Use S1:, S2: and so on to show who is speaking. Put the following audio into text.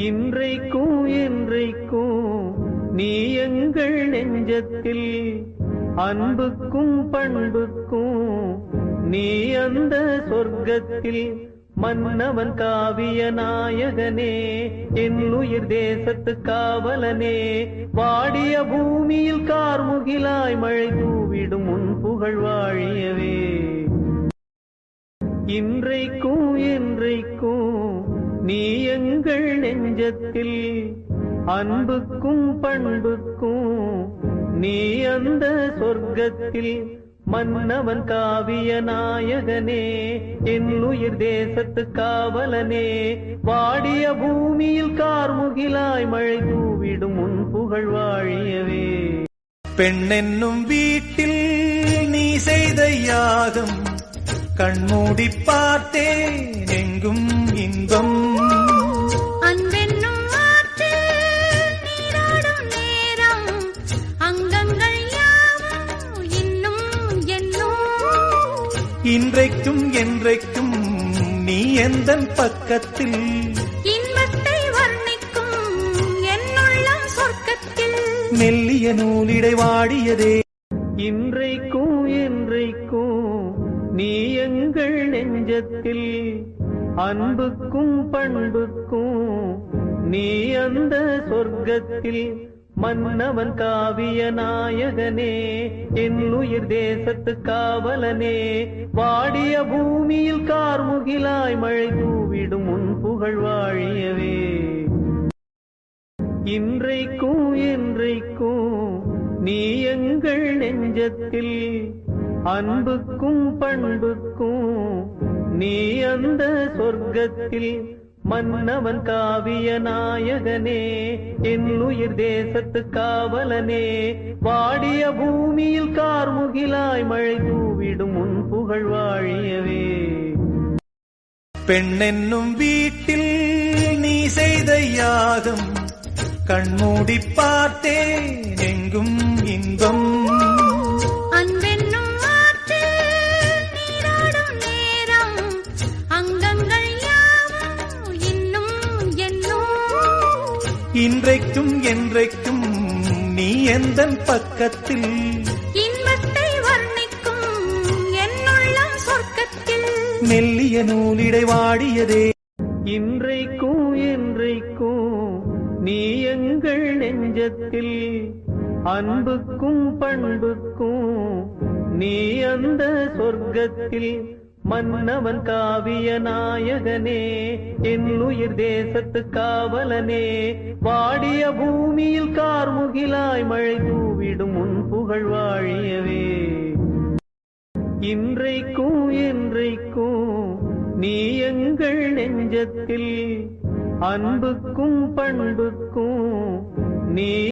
S1: இன்றைக்கும் என்றைக்கும் நீ எங்கள் நெஞ்சத்தில், அன்புக்கும் பண்புக்கும் நீ அந்த சொர்க்கத்தில். மன்னவன் காவிய நாயகனே, என் உயிர் தேசத்து காவலனே, வாடிய பூமியில் கார்முகிலாய் மழை தூவிடும் உன் புகழ் வாழியவே. இன்றைக்கும் என்றைக்கும் நீ எங்கள் நெஞ்சத்தில், அன்புக்கும் பண்புக்கும் நீ அந்த சொர்க்கத்தில். மன்னவன் காவிய நாயகனே, என் உயிர் தேசத்து காவலனே, வாடிய பூமியில் கார்முகிலாய் மழை தூவிடும் உன் புகழ் வாழியவே.
S2: பெண்ணென்னும் வீட்டில் நீ செய்த யாகம், கண்மூடி பார்த்தேன் எங்கும் இன்பம்.
S3: அன்பென்னும் ஆற்றில் நீராடும் நேரம், அங்கங்கள் யாவும் இன்னும் என்னும்.
S2: இன்றைக்கும் என்றைக்கும் நீ எந்தன் பக்கத்தில்,
S3: இன்பத்தை வர்ணிக்கும் என்னுள்ளம் சொர்க்கத்தில்.
S2: மெல்லிய நூலிடை வாடியதே.
S1: இன்றைக்கும் என்றைக்கும் நீ எங்கள் நெஞ்சத்தில், அன்புக்கும் பண்புக்கும் நீ அந்த சொர்க்கத்தில். மன்னவன் காவிய நாயகனே, என் உயிர் தேசத்து காவலனே, வாடிய பூமியில் கார்முகிலாய் மழை தூவிடும் உன் புகழ் வாழியவே. இன்றைக்கும் என்றைக்கும் நீ எங்கள் நெஞ்சத்தில், அன்புக்கும் பண்புக்கும் நீ அந்த சொர்க்கத்தில். மன்னவன் காவிய நாயகனே, என் உயிர் தேசத்து காவலனே, வாடிய பூமியில் கார்முகிலாய் மழை தூவிடும் உன் புகழ் வாழியவே.
S2: பெண்ணென்னும் வீட்டில் நீ செய்த யாகம், கண்மூடி பார்த்தேன் எங்கும் இன்பம்.
S3: அன்பென்னும் ஆற்றில் நீராடும் நேரம், அங்கங்கள் யாவும் இன்னும் என்னும்.
S2: இன்றைக்கும் என்றைக்கும் நீ எந்தன் பக்கத்தில்,
S3: இன்பத்தை வர்ணிக்கும் என்னுள்ளம் சொர்க்கத்தில்.
S2: மெல்லிய நூலிடை வாடியதே.
S1: இன்றைக்கும் என்றைக்கும் நீ எங்கள் நெஞ்சத்தில், அன்புக்கும் பண்புக்கும் நீ அந்த சொர்க்கத்தில். மன்னவன் காவிய நாயகனே, என் உயிர் தேசத்து காவலனே, வாடிய பூமியில் கார்முகிலாய் மழை தூவிடும் உன் புகழ் வாழியவே. இன்றைக்கும் என்றைக்கும் நீ எங்கள் நெஞ்சத்தில், அன்புக்கும் பண்புக்கும் நீ